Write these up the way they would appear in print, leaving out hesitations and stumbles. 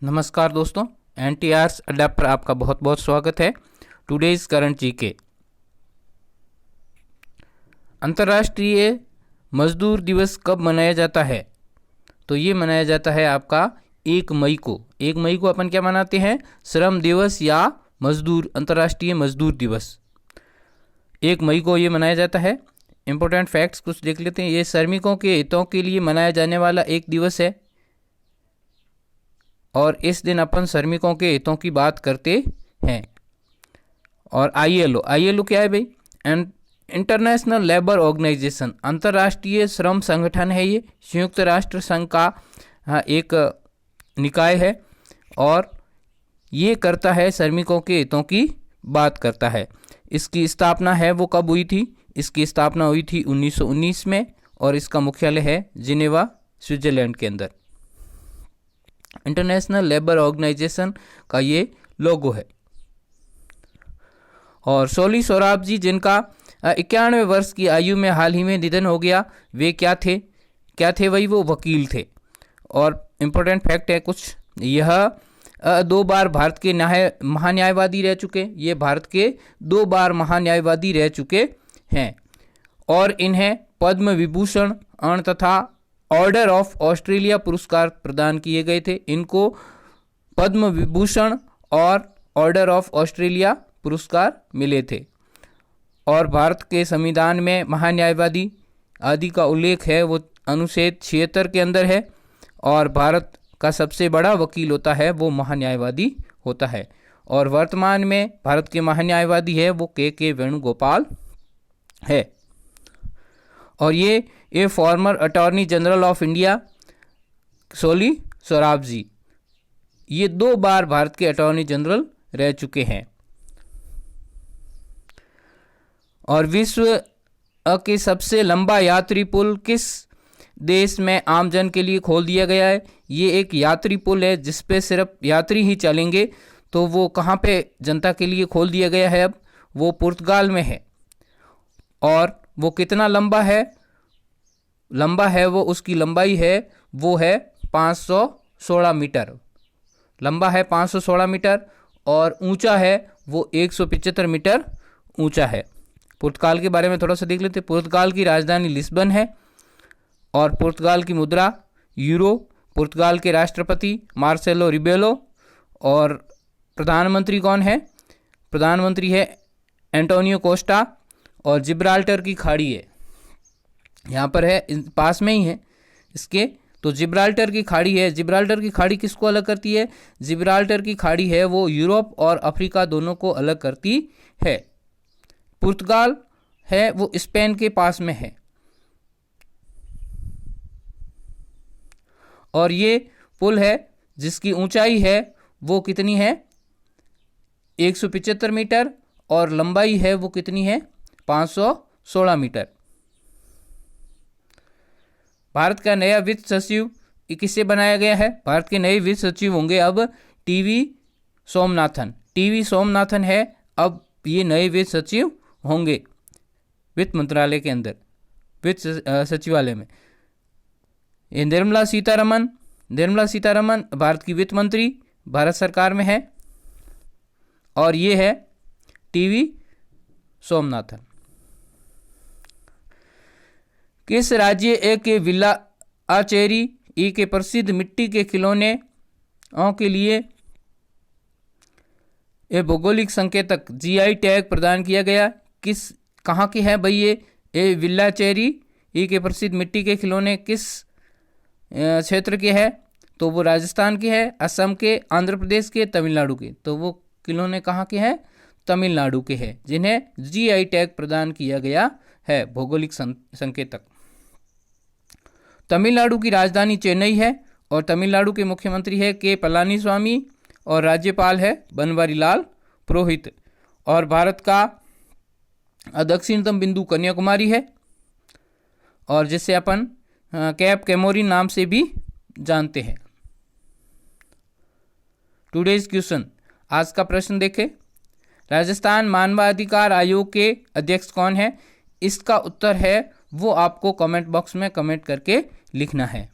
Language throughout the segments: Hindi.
नमस्कार दोस्तों, एनटीआर's अड्डा पर आपका बहुत बहुत स्वागत है। Today's current GK. अंतर्राष्ट्रीय मजदूर दिवस कब मनाया जाता है? तो ये मनाया जाता है आपका 1 मई को। 1 मई को अपन क्या मनाते हैं? श्रम दिवस या अंतर्राष्ट्रीय मजदूर दिवस 1 मई को ये मनाया जाता है। इंपॉर्टेंट फैक्ट्स कुछ देख लेते हैं। ये श्रमिकों के हितों के लिए मनाया जाने वाला एक दिवस है और इस दिन अपन श्रमिकों के हितों की बात करते हैं। और आईएलओ क्या है भाई? इंटरनेशनल लेबर ऑर्गेनाइजेशन, अंतर्राष्ट्रीय श्रम संगठन है। ये संयुक्त राष्ट्र संघ का एक निकाय है और ये करता है श्रमिकों के हितों की बात करता है। इसकी स्थापना है वो कब हुई थी? इसकी स्थापना हुई थी 1919 में और इसका मुख्यालय है जिनेवा, स्विट्जरलैंड के अंदर। इंटरनेशनल लेबर ऑर्गेनाइजेशन का ये लोगो है। और सोली सोराबजी, जिनका 91 वर्ष की आयु में हाल ही में निधन हो गया, वे क्या थे भाई? वो वकील थे। और इम्पोर्टेंट फैक्ट है कुछ, यह 2 बार भारत के महान्यायवादी रह चुके। ये भारत के 2 बार महान्यायवादी रह चुके हैं और इन्हें पद्म विभूषण तथा ऑर्डर ऑफ ऑस्ट्रेलिया पुरस्कार प्रदान किए गए थे। इनको पद्म विभूषण और ऑर्डर ऑफ ऑस्ट्रेलिया पुरस्कार मिले थे। और भारत के संविधान में महान्यायवादी आदि का उल्लेख है, वो अनुच्छेद 76 के अंदर है। और भारत का सबसे बड़ा वकील होता है वो महान्यायवादी होता है। और वर्तमान में भारत के महान्यायवादी है वो के वेणुगोपाल है। और ये former attorney general of India Soli Sorabjee, ये 2 बार भारत के अटॉर्नी जनरल रह चुके हैं। और विश्व के सबसे लंबा यात्री पुल किस देश में आमजन के लिए खोल दिया गया है? ये एक यात्री पुल है जिस पे सिर्फ यात्री ही चलेंगे। तो वो कहाँ पे जनता के लिए खोल दिया गया है? अब वो पुर्तगाल में है। और वो कितना लंबा है? वो उसकी लंबाई है वो है 516 मीटर। लंबा है 516 मीटर और ऊंचा है वो 175 मीटर ऊंचा है। पुर्तगाल के बारे में थोड़ा सा देख लेते हैं। पुर्तगाल की राजधानी लिस्बन है और पुर्तगाल की मुद्रा यूरो। पुर्तगाल के राष्ट्रपति मार्सेलो रिबेलो। और प्रधानमंत्री कौन है? प्रधानमंत्री है एंटोनियो कोस्टा। और जिब्राल्टर की खाड़ी है, यहाँ पर है, पास में ही है इसके। तो जिब्राल्टर की खाड़ी है। जिब्राल्टर की खाड़ी किसको अलग करती है? जिब्राल्टर की खाड़ी है वो यूरोप और अफ्रीका दोनों को अलग करती है। पुर्तगाल है वो स्पेन के पास में है। और ये पुल है जिसकी ऊंचाई है वो कितनी है? 175 मीटर और लंबाई है वो कितनी है? 516 मीटर। भारत का नया वित्त सचिव किससे बनाया गया है? भारत के नए वित्त सचिव होंगे अब टीवी सोमनाथन है अब ये नए वित्त सचिव होंगे वित्त मंत्रालय के अंदर, वित्त सचिवालय में। ये निर्मला सीतारमन भारत की वित्त मंत्री भारत सरकार में है। और ये है टीवी सोमनाथन। किस राज्य के विल्लाचेरी के प्रसिद्ध मिट्टी के खिलौने के लिए ये भौगोलिक संकेतक जीआई टैग प्रदान किया गया? कहाँ के हैं भाई ये विल्लाचेरी के प्रसिद्ध मिट्टी के खिलौने किस क्षेत्र के हैं? तो वो राजस्थान के हैं, असम के, आंध्र प्रदेश के, तमिलनाडु के। तो वो खिलौने कहाँ के हैं? तमिलनाडु के हैं, जिन्हें जीआई टैग प्रदान किया गया है, भौगोलिक संकेतक। तमिलनाडु की राजधानी चेन्नई है और तमिलनाडु के मुख्यमंत्री है के पलानीस्वामी और राज्यपाल है बनवारीलाल पुरोहित। और भारत का दक्षिणतम बिंदु कन्याकुमारी है और जिसे अपन कैप कैमोरिन नाम से भी जानते हैं। टुडेज क्वेश्चन, आज का प्रश्न देखें। राजस्थान मानवाधिकार आयोग के अध्यक्ष कौन है? इसका उत्तर है वो आपको कमेंट बॉक्स में कमेंट करके लिखना है।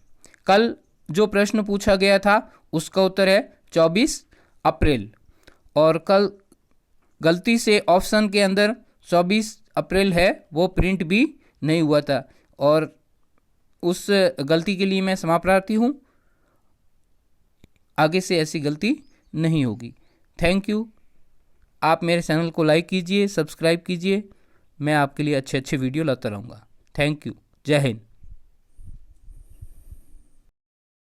कल जो प्रश्न पूछा गया था उसका उत्तर है 24 अप्रैल। और कल गलती से ऑप्शन के अंदर 24 अप्रैल है वो प्रिंट भी नहीं हुआ था, और उस गलती के लिए मैं क्षमा प्रार्थी हूँ। आगे से ऐसी गलती नहीं होगी। Thank you. आप मेरे चैनल को लाइक कीजिए, सब्सक्राइब कीजिए। मैं आपके लिए अच्छे अच्छे वीडियो लाता रहूँगा। Thank you. जय हिंद।